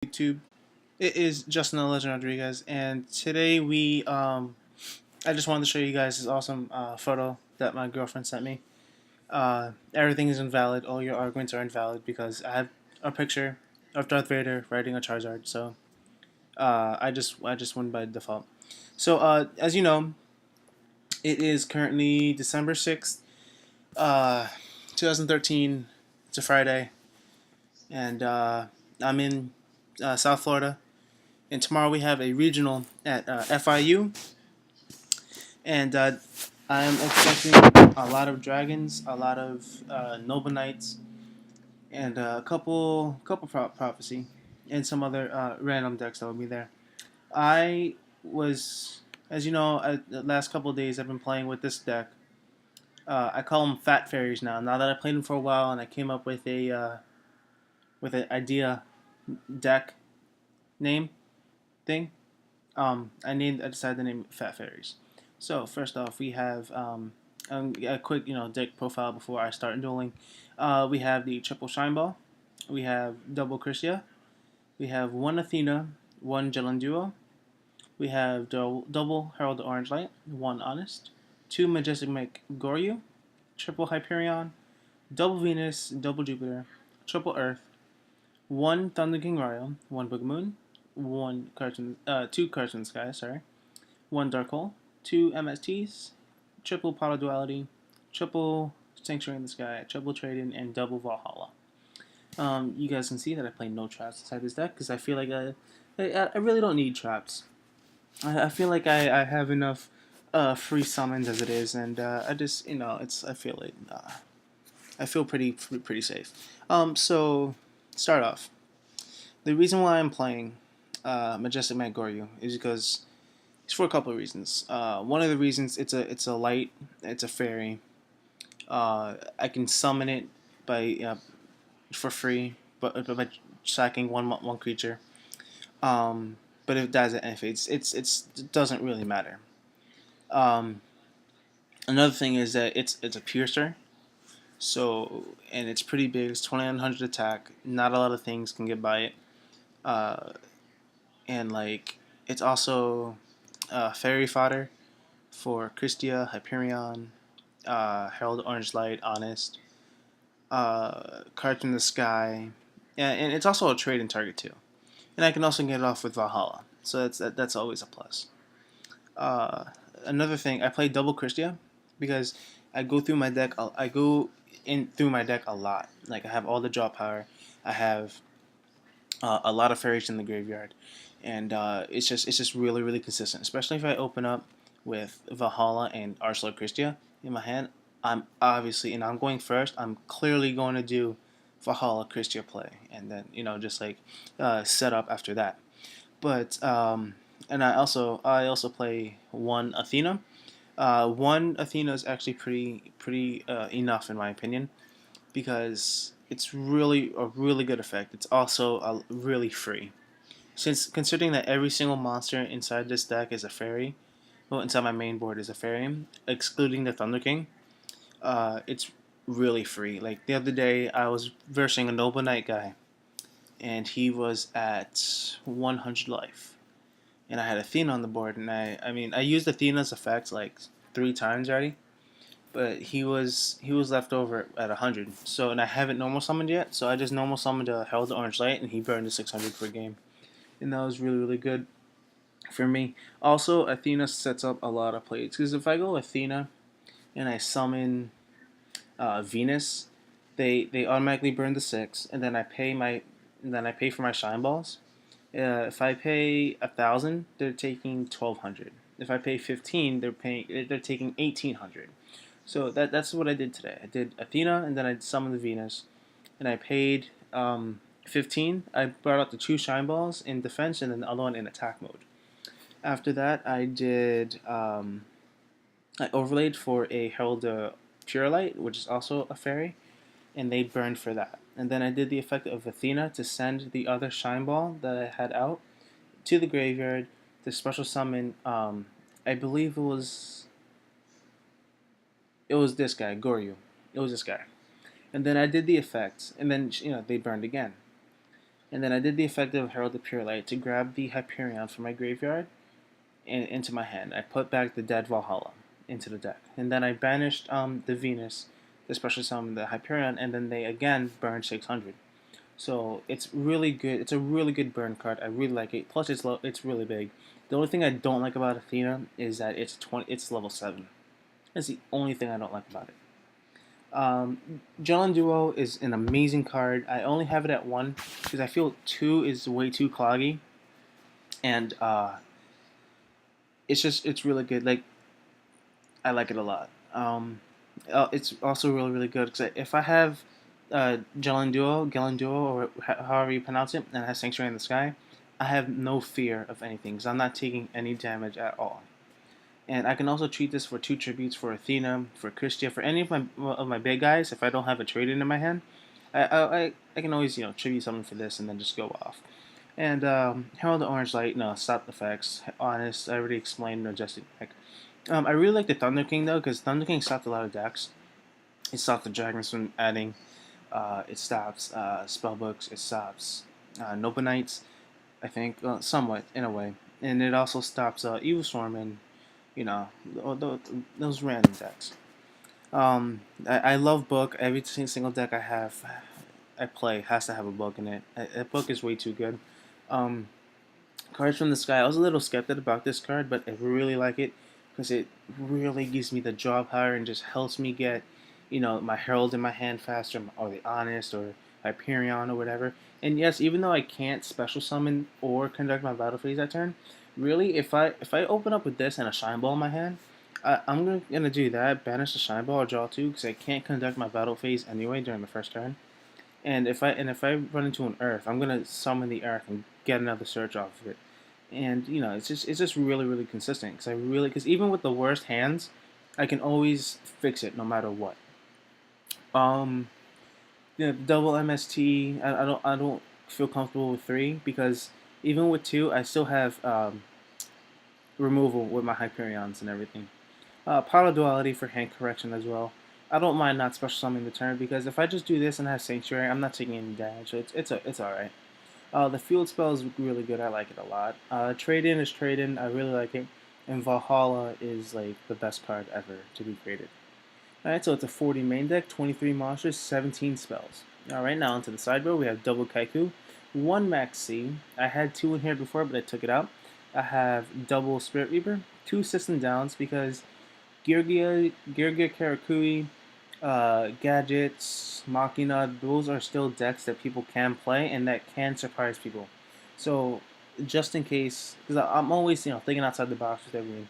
YouTube. It is Justin the Legend Rodriguez, and today I just wanted to show you guys this awesome photo that my girlfriend sent me. Everything is invalid. All your arguments are invalid because I have a picture of Darth Vader riding a Charizard. So I just went by default. So as you know, it is currently December 6th, uh, 2013. It's a Friday, and I'm in South Florida. And tomorrow we have a regional at FIU, and I am expecting a lot of dragons, a lot of noble knights, and a couple prophecy, and some other random decks that will be there. I was, as you know, the last couple of days I've been playing with this deck. I call them Fat Fairies now. Now that I played them for a while, and I came up with an idea deck name thing. I decided to name it Fat Fairies. So first off, we have a quick deck profile before I start dueling. We have the triple Shine Ball. We have double Christia. We have one Athena, one Jelen Duo. We have double Herald Orange Light, one Honest, two Majestic Mike Goryu, triple Hyperion, double Venus, double Jupiter, triple Earth, one Thunder King Royal, one Big Moon, two Cards in the Sky, sorry, one Dark Hole, two MSTs, triple Power Duality, triple Sanctuary in the Sky, triple Trading, and double Valhalla. You guys can see that I play no traps inside this deck because I feel like I really don't need traps. I feel like I have enough free summons as it is, and I just I feel like I feel pretty safe. So start off. The reason why I'm playing Majestic Mike Goryu is because it's for a couple of reasons. One of the reasons it's a light, it's a fairy. I can summon it by for free, but by sacking one creature. But if it dies at if it doesn't really matter. Um, Another thing is that it's a piercer, so and it's pretty big. It's 2900 attack. Not a lot of things can get by it. Uh, and like it's also fairy fodder for Christia, Hyperion, Herald Orange Light, Honest, Cards in the Sky, and it's also a trade in target too. And I can also get it off with Valhalla, so that's always a plus. Uh, Another thing, I play double Christia because I go through my deck. I go in through my deck a lot. Like I have all the draw power. I have a lot of fairies in the graveyard, and it's just really consistent. Especially if I open up with Valhalla and Arcelor Christia in my hand, I'm obviously and I'm going first. I'm clearly going to do Valhalla Christia play, and then just like set up after that. But and I also play one Athena. One Athena is actually pretty enough in my opinion because it's really a really good effect. It's also really free. Since considering that every single monster inside this deck is a fairy, well, inside my main board is a fairy, excluding the Thunder King, it's really free. Like the other day, I was versing a Noble Knight guy, and he was at 100 life, and I had Athena on the board, and I mean, I used Athena's effect like 3 times already, but he was left over at 100. So and I haven't normal summoned yet, so I just normal summoned a Herald Orange Light, and he burned to 600 per game, and that was really good for me. Also, Athena sets up a lot of plays because if I go Athena and I summon Venus, they automatically burn the 6, and then I pay for my shine balls. If I pay 1,000, they're taking 1,200. If I pay 15, they're taking 1,800. So that's what I did today. I did Athena, and then I summoned the Venus, and I paid 15. I brought out the 2 shine balls in defense, and then the other one in attack mode. After that, I overlaid for a Herald Pure Light, which is also a fairy, and they burned for that. And then I did the effect of Athena to send the other Shine Ball that I had out to the graveyard to special summon. I believe it was this guy Goryu. It was this guy. And then I did the effects, and then they burned again. And then I did the effect of Herald of Pure Light to grab the Hyperion from my graveyard and into my hand. I put back the dead Valhalla into the deck. And then I banished the Venus, the special summon the Hyperion, and then they again burned 600. So it's really good. It's a really good burn card. I really like it. Plus, it's really big. The only thing I don't like about Athena is that it's level 7. That's the only thing I don't like about it. Jellin Duo is an amazing card. I only have it at 1 because I feel 2 is way too cloggy, and it's really good. Like, I like it a lot. It's also really good because if I have Gelen Duo, or however you pronounce it, and it has Sanctuary in the Sky, I have no fear of anything because I'm not taking any damage at all. And I can also treat this for 2 tributes for Athena, for Christia, for any of my big guys. If I don't have a trade in my hand, I can always tribute something for this and then just go off. And Herald the Orange Light, no, stop effects. Honest, I already explained Majestic Deck. I really like the Thunder King though, because Thunder King stopped a lot of decks. It stopped the dragons from adding. It stops spellbooks. It stops Noble Knights, I think, somewhat in a way, and it also stops Evil Storm and those random decks. I love book. Every single deck I play has to have a book in it. A book is way too good. Um, Cards from the Sky. I was a little skeptic about this card, but I really like it because it really gives me the draw power and just helps me get, my Herald in my hand faster, or the Honest, or Hyperion, or whatever. And yes, even though I can't special summon or conduct my battle phase that turn, really, if I open up with this and a Shine Ball in my hand, I'm gonna do that. Banish the Shine Ball or draw 2 because I can't conduct my battle phase anyway during the first turn. And if I run into an Earth, I'm gonna summon the Earth and get another search off of it. And it's just really consistent because even with the worst hands, I can always fix it no matter what. Um, double MST. I don't feel comfortable with 3 because even with 2, I still have removal with my Hyperions and everything. Power Duality for hand correction as well. I don't mind not special summoning the turn because if I just do this and have Sanctuary, I'm not taking any damage. So it's alright. The field spell is really good. I like it a lot. Trade in is trade in. I really like it. And Valhalla is like the best card ever to be created. Alright, so it's a 40 main deck, 23 monsters, 17 spells. Alright, now onto the sideboard. We have double Kaiku, 1 Max C. I had 2 in here before, but I took it out. I have double Spirit Reaper, 2 System Downs because Girgia Karakui, Gadgets, Machina, those are still decks that people can play and that can surprise people. So just in case, because I'm always thinking outside the box with everything.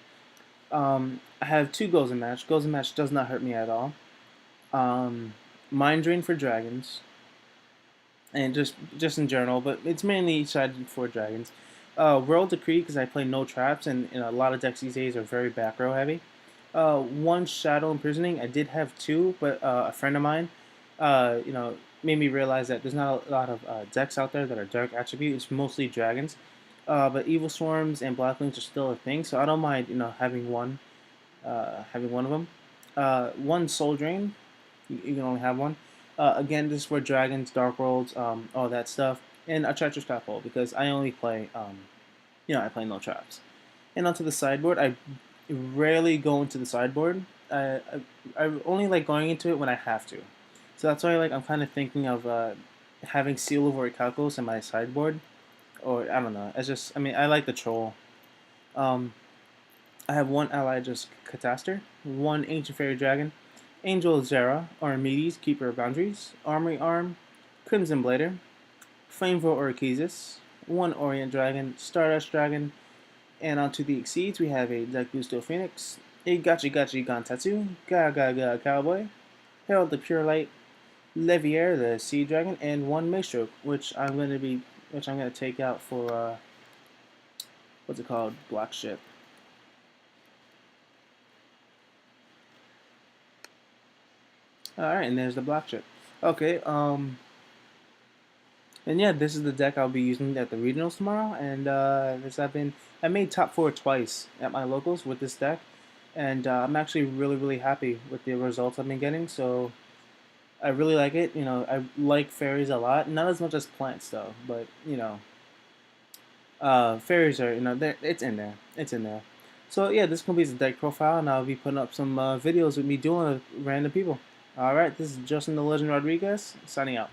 I have 2 Goals in Match. Goals in Match does not hurt me at all. Mind Drain for dragons, and just in general, but it's mainly sided for dragons. World Decree because I play no traps, and a lot of decks these days are very back row heavy. 1 Shadow Imprisoning. I did have 2, but a friend of mine, made me realize that there's not a lot of decks out there that are dark attribute. It's mostly dragons. But Evil Swarms and Blacklings are still a thing, so I don't mind, having one of them. 1 Soul Drain. You can only have 1. Again, this is for dragons, dark worlds, all that stuff, and a treacherous scaffold because I only play, I play no traps. And onto the sideboard, I rarely go into the sideboard. I only like going into it when I have to. So that's why I'm kind of thinking of having Seal of Orichalcos in my sideboard. Or, I don't know. It's just, I like the troll. I have 1 Ally-Just Cataster, 1 Ancient Fairy Dragon, Angel Zera, Archimedes, Keeper of Boundaries, Armory Arm, Crimson Blader, Flamethrower Orchesis, 1 Orient Dragon, Stardust Dragon, and onto the Exceeds, we have a Dagusto Phoenix, a Gachi Gantetsu, Ga Cowboy, Herald the Pure Light, Levier the Sea Dragon, and 1 Maestroke, which I'm gonna take out for what's it called? Black Ship. Alright, and there's the Black Ship. Okay, and yeah, this is the deck I'll be using at the regionals tomorrow. And I made top 4 twice at my locals with this deck, and I'm actually really happy with the results I've been getting. So I really like it. You know, I like fairies a lot. Not as much as plants though, but fairies are, it's in there. It's in there. So yeah, this completes the deck profile, and I'll be putting up some videos with me dueling with random people. All right, this is Justin the Legend Rodriguez signing out.